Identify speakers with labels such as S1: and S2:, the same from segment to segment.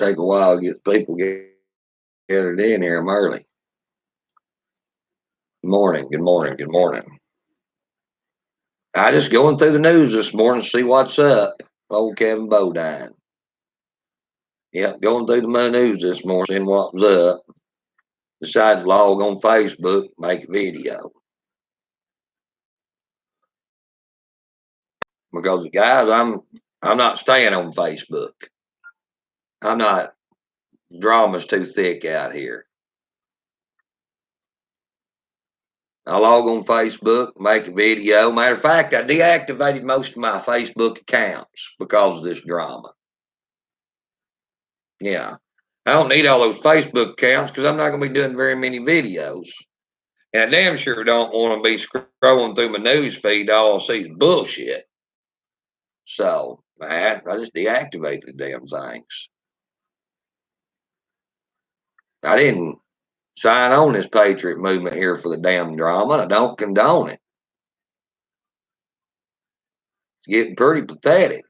S1: take a while to get people gathered in here. I'm early. Good morning, good morning, good morning. I just going through the news this morning to see what's up. Old Kevin Bodine. Yep, going through the news this morning, seeing what was up. Decided to log on Facebook, make a video. Because guys, I'm not staying on Facebook. I'm not. Drama's too thick out here. I log on Facebook, make a video. Matter of fact, I deactivated most of my Facebook accounts because of this drama. Yeah. I don't need all those Facebook accounts because I'm not going to be doing very many videos. And I damn sure don't want to be scrolling through my news feed. All I see is bullshit. So, I just deactivated the damn things. I didn't sign on this patriot movement here for the damn drama. I don't condone it. It's getting pretty pathetic.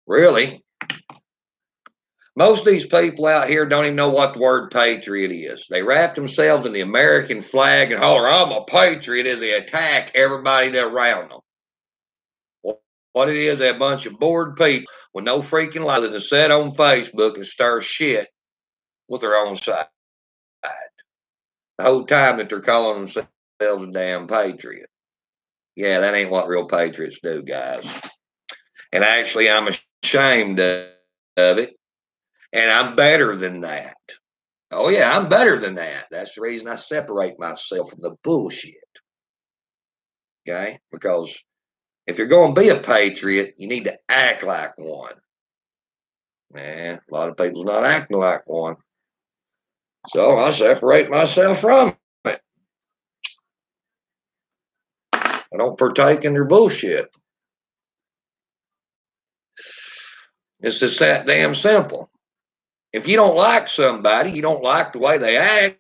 S1: Really. Most of these people out here don't even know what the word patriot is. They wrap themselves in the American flag and holler, I'm a patriot, as they attack everybody that's around them. What it is, a bunch of bored people with no freaking life that sit on Facebook and stir shit with their own side. The whole time that they're calling themselves a damn patriot. Yeah, that ain't what real patriots do, guys. And actually, I'm ashamed of it. And I'm better than that. Oh, yeah, I'm better than that. That's the reason I separate myself from the bullshit. Okay? Because if you're going to be a patriot, you need to act like one. A lot of people's not acting like one. So I separate myself from it. I don't partake in their bullshit. It's just that damn simple. If you don't like somebody, you don't like the way they act,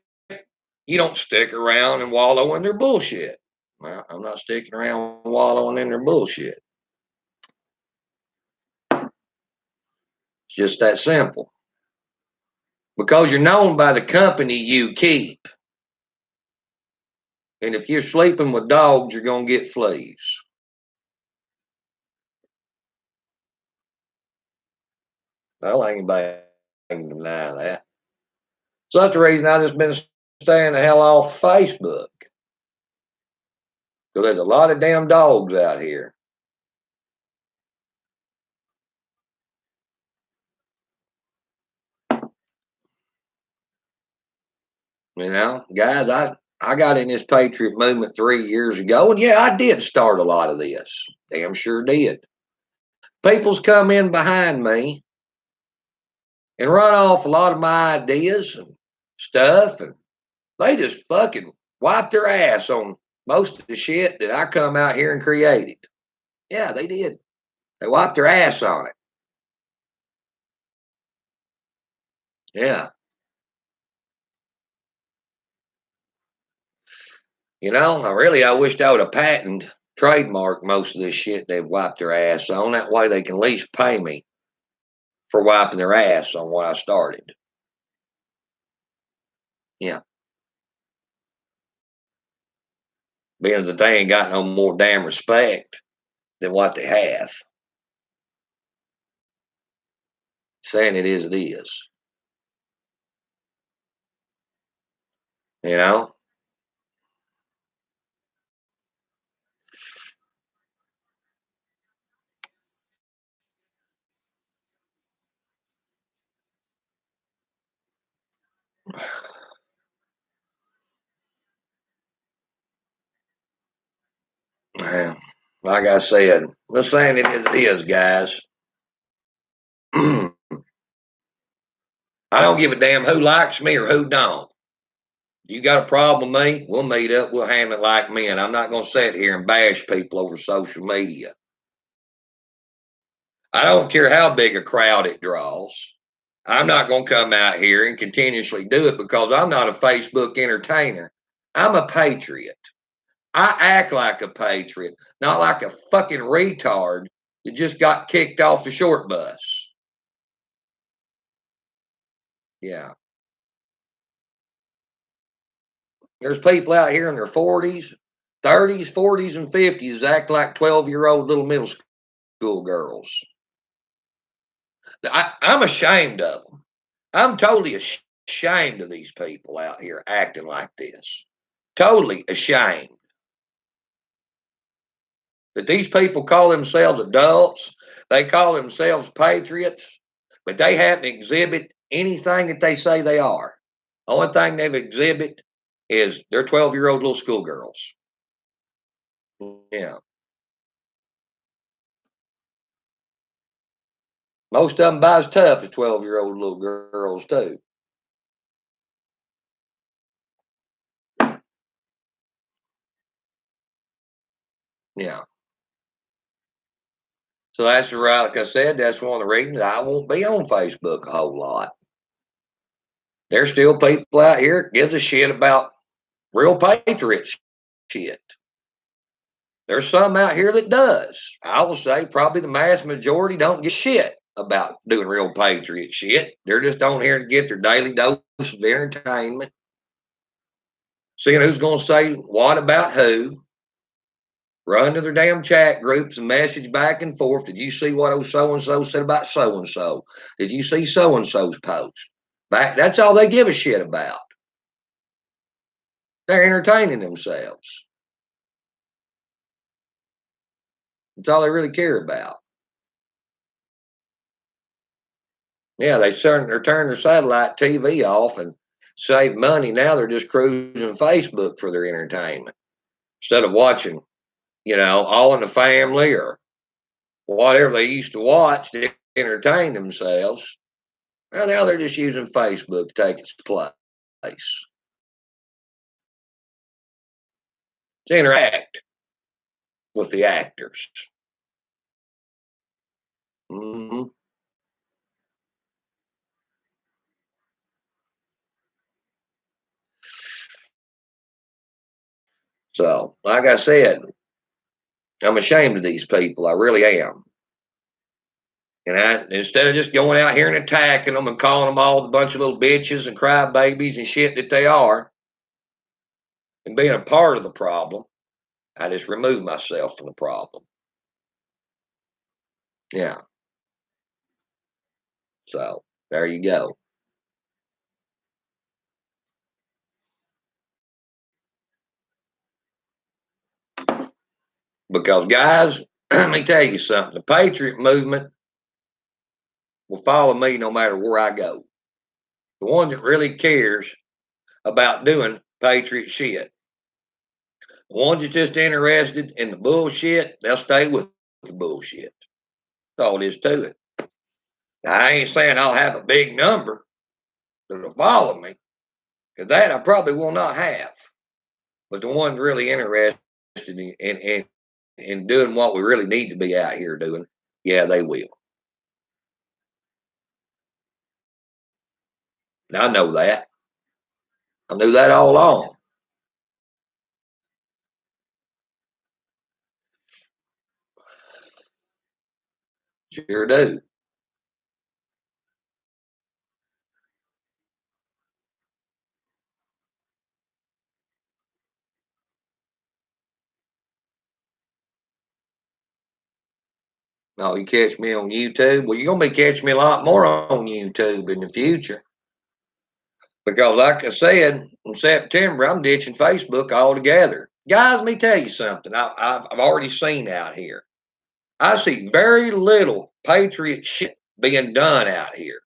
S1: you don't stick around and wallow in their bullshit. Well, I'm not sticking around wallowing in their bullshit. It's just that simple. Because you're known by the company you keep. And if you're sleeping with dogs, you're going to get fleas. Well, anybody can deny that. So that's the reason I just been staying the hell off Facebook. Because there's a lot of damn dogs out here. You know, guys, I got in this patriot movement 3 years ago, and yeah, I did start a lot of this. Damn sure did. People's come in behind me and run off a lot of my ideas and stuff, and they just fucking wipe their ass on most of the shit that I come out here and created. Yeah, they did. They wiped their ass on it. Yeah. You know, I wished I would have patented, trademarked most of this shit they've wiped their ass on. That way they can at least pay me for wiping their ass on what I started. Yeah. Being that they ain't got no more damn respect than what they have. Saying it is, it is. You know? Man, like I said, the saying it is, guys. I don't give a damn who likes me or who don't. You got a problem with me? We'll meet up. We'll handle it like men. I'm not going to sit here and bash people over social media. I don't care how big a crowd it draws. I'm not going to come out here and continuously do it because I'm not a Facebook entertainer. I'm a patriot. I act like a patriot, not like a fucking retard that just got kicked off the short bus. Yeah. There's people out here in their 40s, 30s, 40s, and 50s act like 12-year-old little middle school girls. I'm ashamed of them. I'm totally ashamed of these people out here acting like this. Totally ashamed that these people call themselves adults. They call themselves patriots, but they haven't exhibit anything that they say they are. Only thing they've exhibit is they're 12-year-old little schoolgirls. Yeah. Most of them buys tough as 12-year-old little girls too. Yeah. So that's right. Like I said, that's one of the reasons I won't be on Facebook a whole lot. There's still people out here that gives a shit about real patriot shit. There's some out here that does. I will say probably the mass majority don't give shit about doing real patriot shit. They're just on here to get their daily dose of entertainment. Seeing who's going to say what about who. Run to their damn chat groups and message back and forth. Did you see what so and so said about so and so? Did you see so and so's post? That's all they give a shit about. They're entertaining themselves. That's all they really care about. Yeah, they're turning their satellite TV off and save money. Now they're just cruising Facebook for their entertainment instead of watching, All in the Family or whatever they used to watch to entertain themselves. Well, now they're just using Facebook to take its place. To interact with the actors. Hmm. So, like I said, I'm ashamed of these people. I really am. And instead of just going out here and attacking them and calling them all a bunch of little bitches and crybabies and shit that they are, and being a part of the problem, I just remove myself from the problem. Yeah. So there you go. Because guys, let me tell you something. The Patriot movement will follow me no matter where I go. The one that really cares about doing Patriot shit. The ones that's just interested in the bullshit, they'll stay with the bullshit. That's all it is to it. Now, I ain't saying I'll have a big number that'll follow me, because that I probably will not have. But the ones really interested in doing what we really need to be out here doing, yeah, they will. And I know that. I knew that all along. Sure do. No, you catch me on YouTube. Well, you're gonna be catching me a lot more on YouTube in the future. Because, like I said, in September, I'm ditching Facebook altogether. Guys, let me tell you something. I've already seen out here. I see very little patriot shit being done out here.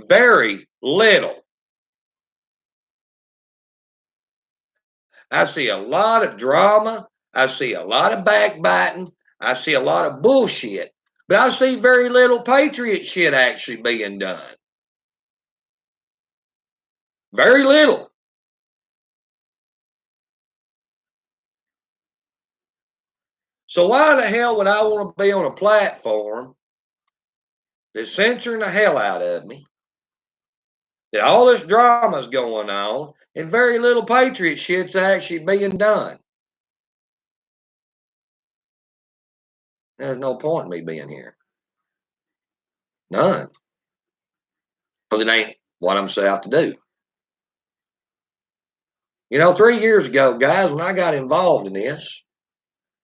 S1: Very little. I see a lot of drama. I see a lot of backbiting. I see a lot of bullshit. But I see very little patriot shit actually being done. Very little. So why the hell would I want to be on a platform that's censoring the hell out of me? That all this drama's going on and very little patriot shit's actually being done. There's no point in me being here. None. Because it ain't what I'm set out to do. You know, 3 years ago, guys, when I got involved in this,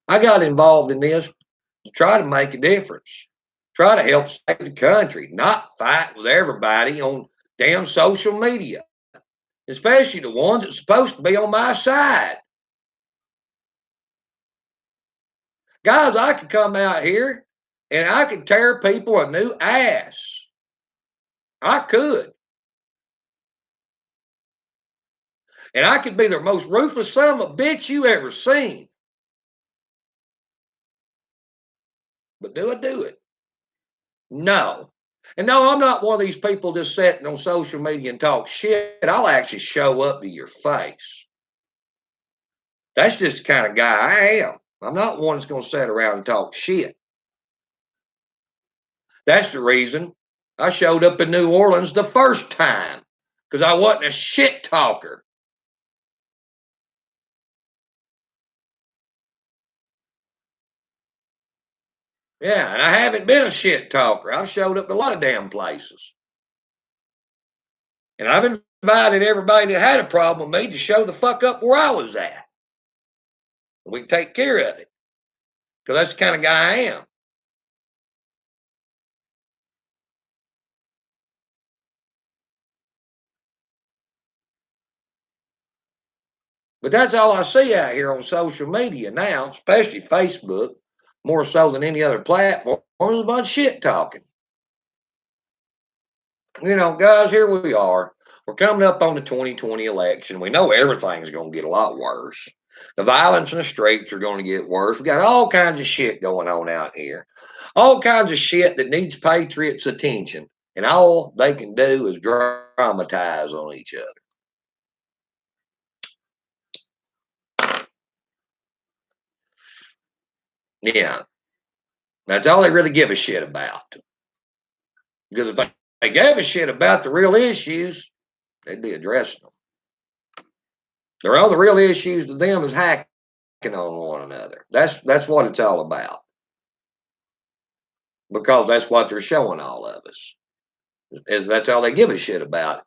S1: I got involved in this to try to make a difference, try to help save the country, not fight with everybody on damn social media, especially the ones that's supposed to be on my side. Guys, I could come out here and I could tear people a new ass. I could. And I could be the most ruthless son of a bitch you ever seen. But do I do it? No. And no, I'm not one of these people just sitting on social media and talk shit. I'll actually show up to your face. That's just the kind of guy I am. I'm not one that's going to sit around and talk shit. That's the reason I showed up in New Orleans the first time, because I wasn't a shit talker. Yeah, and I haven't been a shit talker. I've showed up in a lot of damn places. And I've invited everybody that had a problem with me to show the fuck up where I was at. We can take care of it, because that's the kind of guy I am. But that's all I see out here on social media now, especially Facebook, more so than any other platform, is a bunch of shit talking. You know, guys, here we are. We're coming up on the 2020 election. We know everything's going to get a lot worse. The violence in the streets are going to get worse. We got all kinds of shit going on out here. All kinds of shit that needs patriots' attention. And all they can do is dramatize on each other. Yeah. That's all they really give a shit about. Because if they gave a shit about the real issues, they'd be addressing them. The real issues to them is hacking on one another. That's what it's all about. Because that's what they're showing all of us. That's all they give a shit about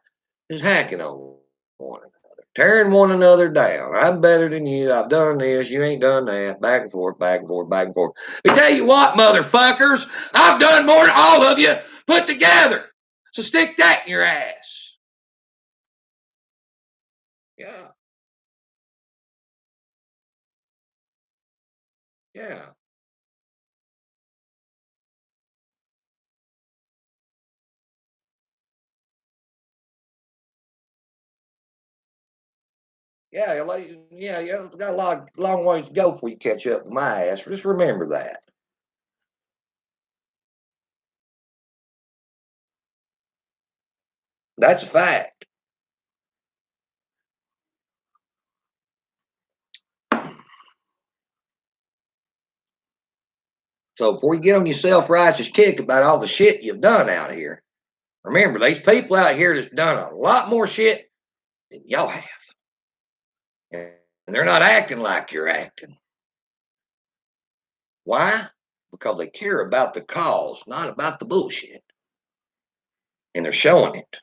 S1: is hacking on one another, tearing one another down. I'm better than you. I've done this. You ain't done that. Back and forth, back and forth, back and forth. But tell you what, motherfuckers, I've done more than all of you put together. So stick that in your ass. Yeah. Yeah. Yeah, yeah, got a long ways to go before you catch up with my ass. Just remember that. That's a fact. So before you get on your self-righteous kick about all the shit you've done out here, remember these people out here that's done a lot more shit than y'all have. And they're not acting like you're acting. Why? Because they care about the cause, not about the bullshit. And they're showing it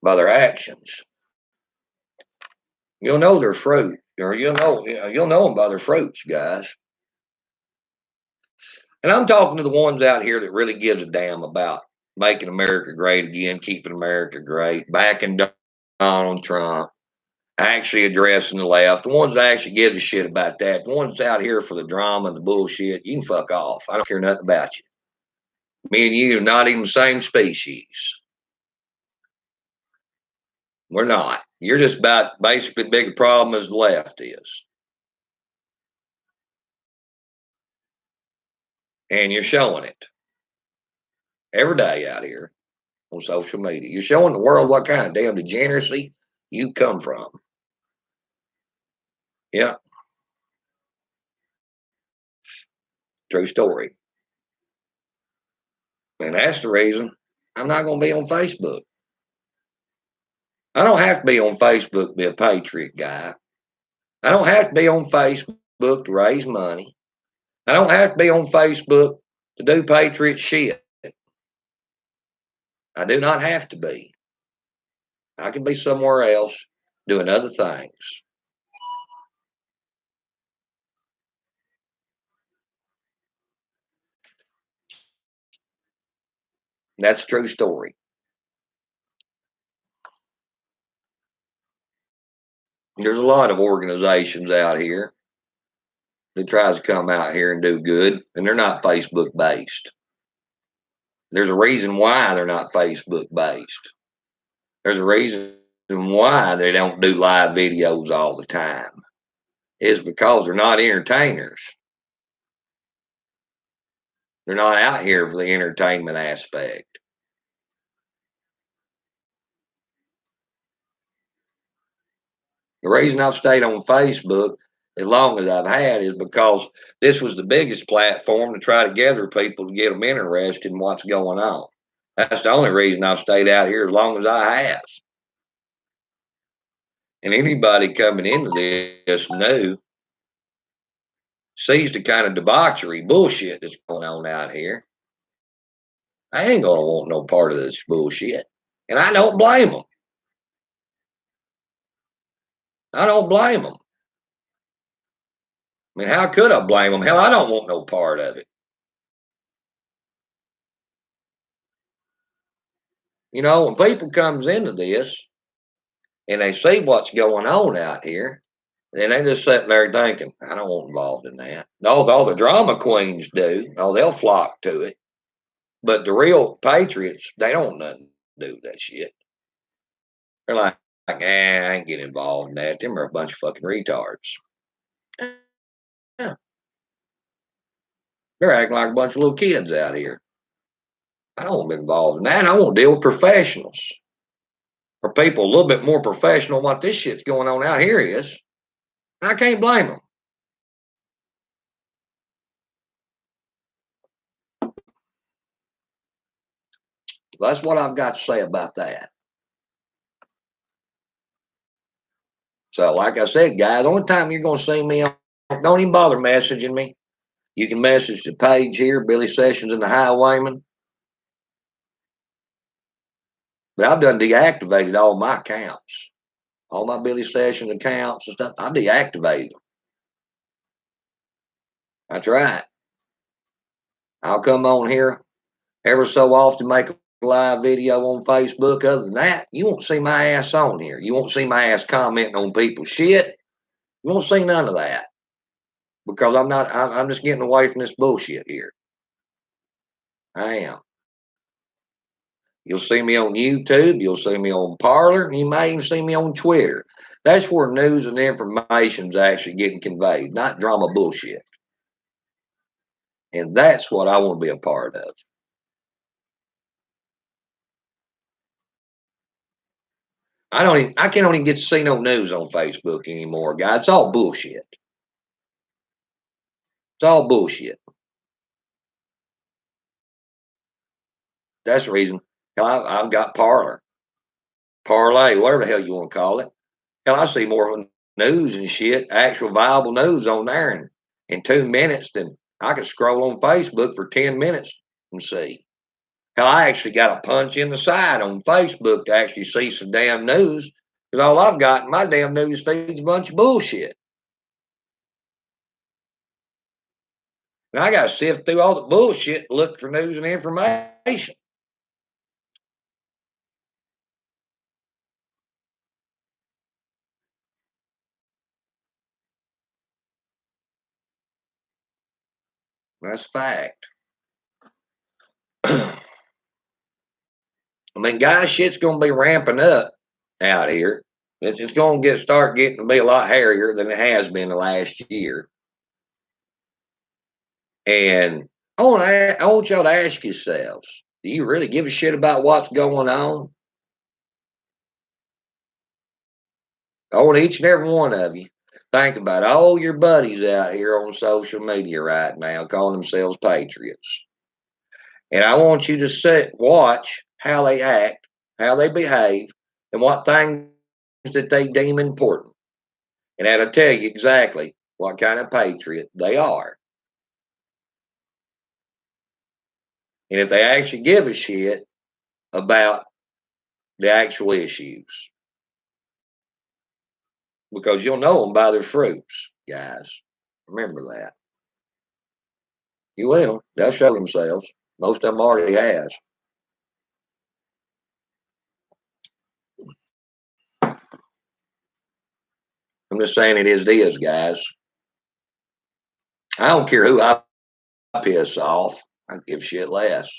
S1: by their actions. You'll know their fruit, or you'll know them by their fruits, guys. And I'm talking to the ones out here that really gives a damn about making America great again, keeping America great, backing Donald Trump, actually addressing the left. The ones that actually give a shit about that. The ones out here for the drama and the bullshit, you can fuck off. I don't care nothing about you. Me and you are not even the same species. We're not. You're just about basically as big a problem as the left is. And you're showing it every day out here on social media. You're showing the world what kind of damn degeneracy you come from. Yeah. True story. And that's the reason I'm not going to be on Facebook. I don't have to be on Facebook to be a patriot guy. I don't have to be on Facebook to raise money. I don't have to be on Facebook to do patriot shit. I do not have to be. I can be somewhere else doing other things. That's a true story. There's a lot of organizations out here that tries to come out here and do good, and they're not Facebook based. There's a reason why they're not Facebook based. There's a reason why they don't do live videos all the time. It's because they're not entertainers. They're not out here for the entertainment aspect. The reason I've stayed on Facebook as long as I've had is because this was the biggest platform to try to gather people to get them interested in what's going on. That's the only reason I've stayed out here as long as I have. And anybody coming into this new sees the kind of debauchery bullshit that's going on out here. I ain't gonna want no part of this bullshit. And I don't blame them. I don't blame them. I mean, how could I blame them? Hell, I don't want no part of it. You know, when people comes into this and they see what's going on out here, then they just sitting there thinking, I don't want involved in that. No, all the drama queens do. Oh, they'll flock to it. But the real patriots, they don't nothing to do with that shit. They're like, I ain't get involved in that. Them are a bunch of fucking retards. Yeah. They're acting like a bunch of little kids out here. I don't want to be involved in that. I want to deal with professionals or people a little bit more professional than what this shit's going on out here is. I can't blame them. That's what I've got to say about that. So, like I said, guys, the only time you're going to see me, don't even bother messaging me. You can message the page here, Billy Sessions and the Highwayman. But I've done deactivated all my accounts, all my Billy Sessions accounts and stuff. I deactivated them. That's right. I'll come on here ever so often, make a live video on Facebook. Other than that, you won't see my ass on here. You won't see my ass commenting on people's shit. You won't see none of that because I'm just getting away from this bullshit here. I am. You'll see me on YouTube. You'll see me on Parler. And you may even see me on Twitter. That's where news and information is actually getting conveyed, not drama bullshit. And that's what I want to be a part of. I can't even get to see no news on Facebook anymore, guys. It's all bullshit. It's all bullshit. That's the reason. Hell, I've got Parler, Parlay, whatever the hell you want to call it. Hell, I see more news and shit, actual viable news on there in 2 minutes than I could scroll on Facebook for 10 minutes and see. Hell, I actually got a punch in the side on Facebook to actually see some damn news because all I've got in my damn news feed's a bunch of bullshit. And I got to sift through all the bullshit to look for news and information. That's a fact. I mean, guys, shit's going to be ramping up out here. It's going to start getting to be a lot hairier than it has been the last year. And I want y'all to ask yourselves, do you really give a shit about what's going on? I want each and every one of you think about all your buddies out here on social media right now calling themselves patriots. And I want you to watch how they act, how they behave, and what things that they deem important. And that'll tell you exactly what kind of patriot they are. And if they actually give a shit, about the actual issues, because you'll know them by their fruits, guys. Remember that. You will. They'll show themselves. Most of them already has. I'm just saying it is, guys. I don't care who I piss off. I give shit less.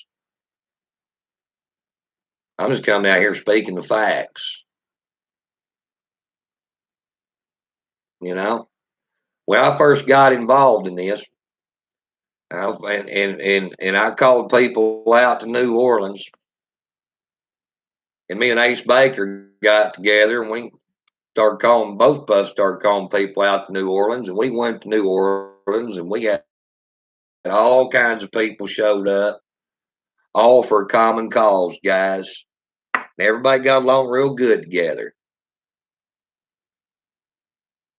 S1: I'm just coming out here speaking the facts. You know, when I first got involved in this, and I called people out to New Orleans, and me and Ace Baker got together, and we started calling, both of us started calling people out to New Orleans, and we went to New Orleans, and we had all kinds of people showed up, all for a common cause, guys. And everybody got along real good together.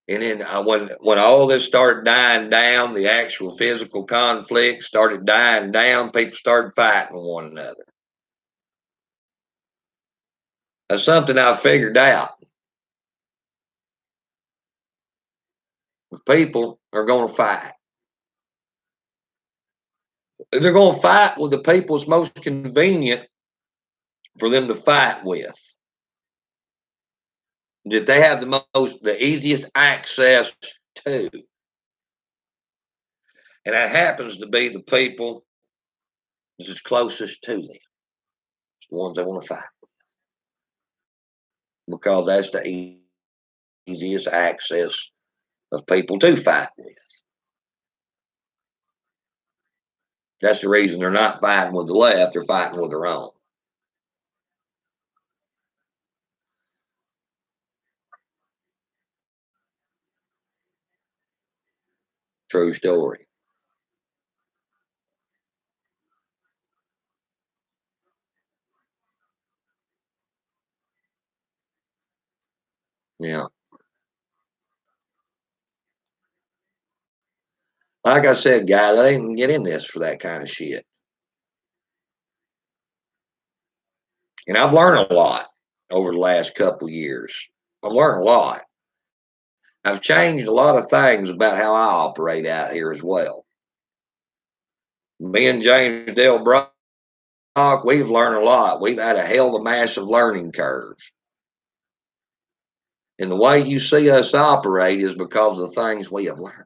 S1: And then when all this started dying down, the actual physical conflict started dying down, people started fighting one another. That's something I figured out. If people are going to fight, they're going to fight with the people it's most convenient for them to fight with, that they have the easiest access to. And that happens to be the people that's closest to them. It's the ones they want to fight with, because that's the easiest access of people to fight with. That's the reason they're not fighting with the left, they're fighting with their own. True story. Yeah. Like I said, guys, I didn't get in this for that kind of shit. And I've learned a lot over the last couple of years. I've learned a lot. I've changed a lot of things about how I operate out here as well. Me and James Dale Brock, we've learned a lot. We've had a hell of a massive learning curve. And the way you see us operate is because of the things we have learned.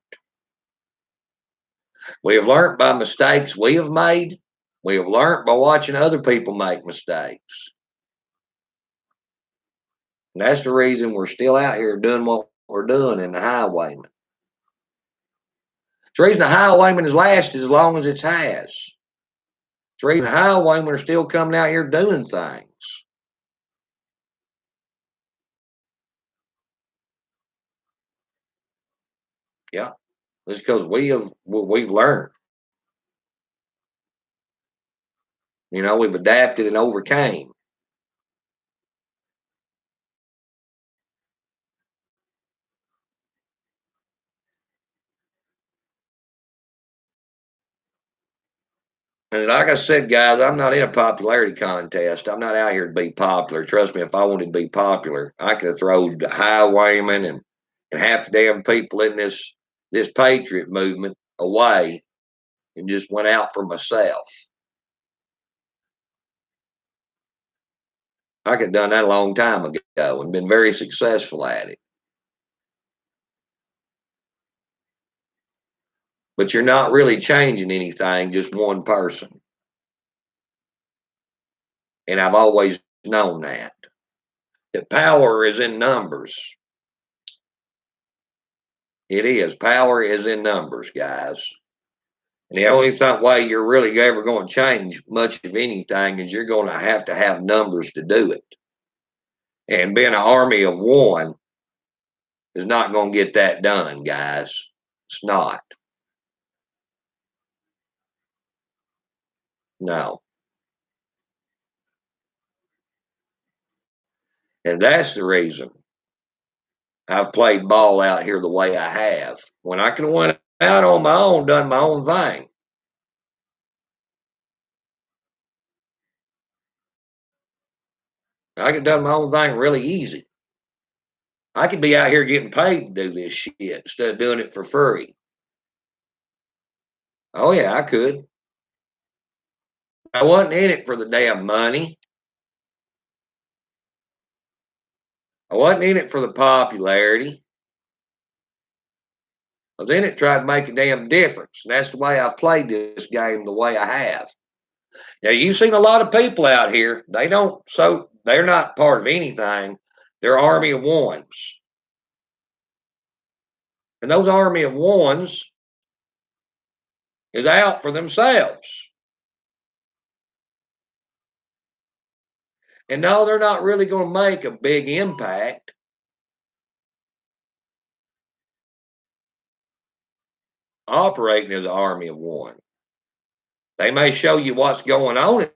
S1: We have learned by mistakes we have made. We have learned by watching other people make mistakes. And that's the reason we're still out here doing what we're doing in the highwayman. It's the reason the highwayman has lasted as long as it has. It's the reason the highwaymen are still coming out here doing things. Yeah, it's because we've learned. You know, we've adapted and overcame. And like I said, guys, I'm not in a popularity contest. I'm not out here to be popular. Trust me, if I wanted to be popular, I could have thrown the highwaymen and half the damn people in this patriot movement away and just went out for myself. I could have done that a long time ago and been very successful at it. But you're not really changing anything, just one person. And I've always known that power is in numbers. It is. Power is in numbers, guys. And the only way you're really ever going to change much of anything is you're going to have numbers to do it. And being an army of one is not going to get that done, guys. It's not. No. And that's the reason I've played ball out here the way I have. When I could have went out on my own, done my own thing. I could done my own thing really easy. I could be out here getting paid to do this shit instead of doing it for free. Oh yeah, I could. I wasn't in it for the damn money. I wasn't in it for the popularity. I was in it trying to make a damn difference. And that's the way I've played this game the way I have. Now you've seen a lot of people out here. They're not part of anything. They're army of ones. And those army of ones is out for themselves. And no, they're not really going to make a big impact. Operating as an army of one. They may show you what's going on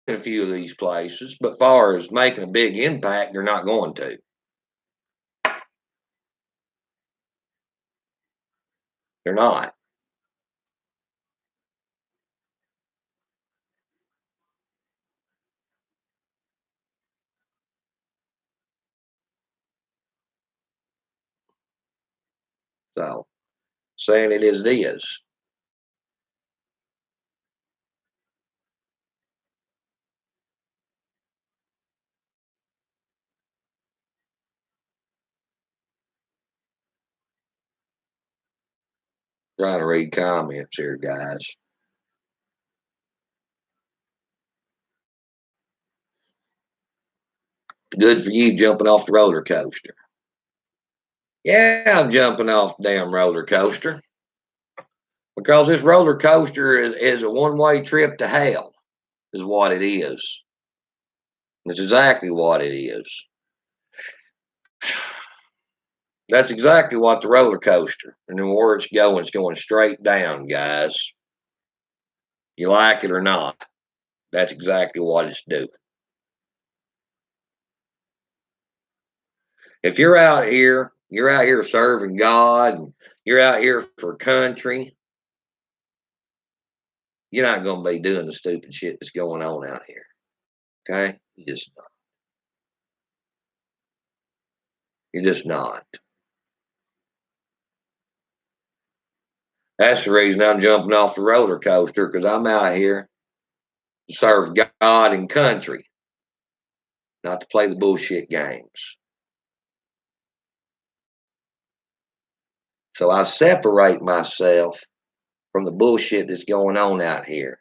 S1: in a few of these places, but far as making a big impact, they're not going to. They're not. So, saying it as it is. Trying to read comments here, guys. Good for you jumping off the roller coaster. Yeah, I'm jumping off the damn roller coaster because this roller coaster is a one-way trip to hell, is what it is. It's exactly what it is. That's exactly what the roller coaster and then where it's going straight down, guys. You like it or not, that's exactly what it's doing. If you're out here serving God, and you're out here for country, you're not going to be doing the stupid shit that's going on out here. Okay, you're just not. That's the reason I'm jumping off the roller coaster because I'm out here to serve God and country, not to play the bullshit games. So I separate myself from the bullshit that's going on out here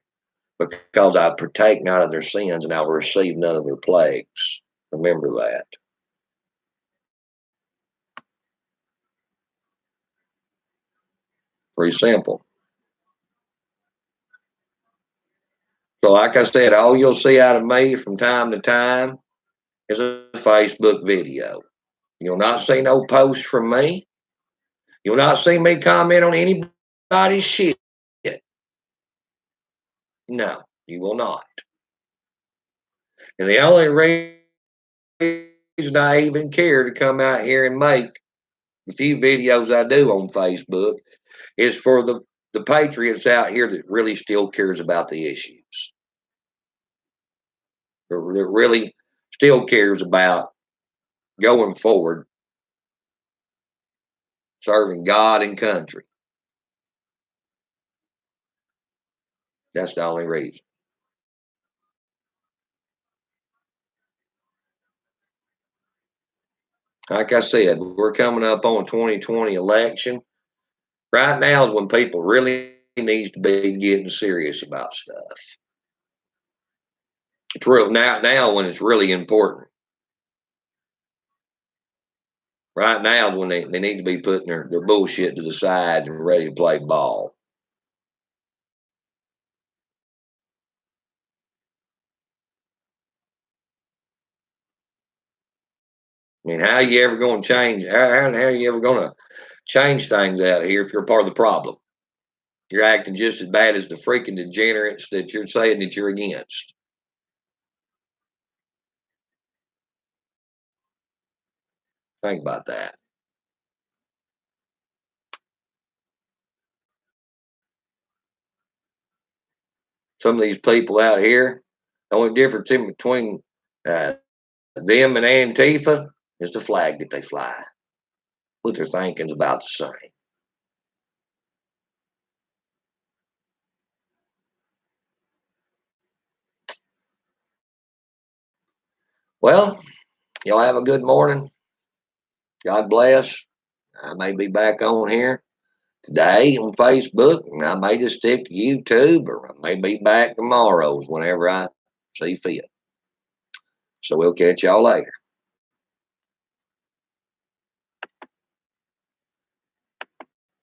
S1: because I partake not of their sins and I will receive none of their plagues. Remember that. Pretty simple. So, like I said, all you'll see out of me from time to time is a Facebook video. You'll not see no posts from me. You'll not see me comment on anybody's shit. No, you will not. And the only reason I even care to come out here and make the few videos I do on Facebook is for the patriots out here that really still cares about the issues. That really still cares about going forward, serving God and country. That's the only reason. Like I said, we're coming up on a 2020 election. Right now is when people really needs to be getting serious about stuff. It's real now when it's really important. Right now is when they need to be putting their bullshit to the side and ready to play ball. I mean, how are you ever going to change? How are you ever going to change things out here if you're part of the problem? You're acting just as bad as the freaking degenerates that you're saying that you're against. Think about that. Some of these people out here, the only difference in between uh, them and Antifa is the flag that they fly. What their thinking's about the same. Well, y'all have a good morning. God bless. I may be back on here today on Facebook, and I may just stick to YouTube, or I may be back tomorrow whenever I see fit. So we'll catch y'all later.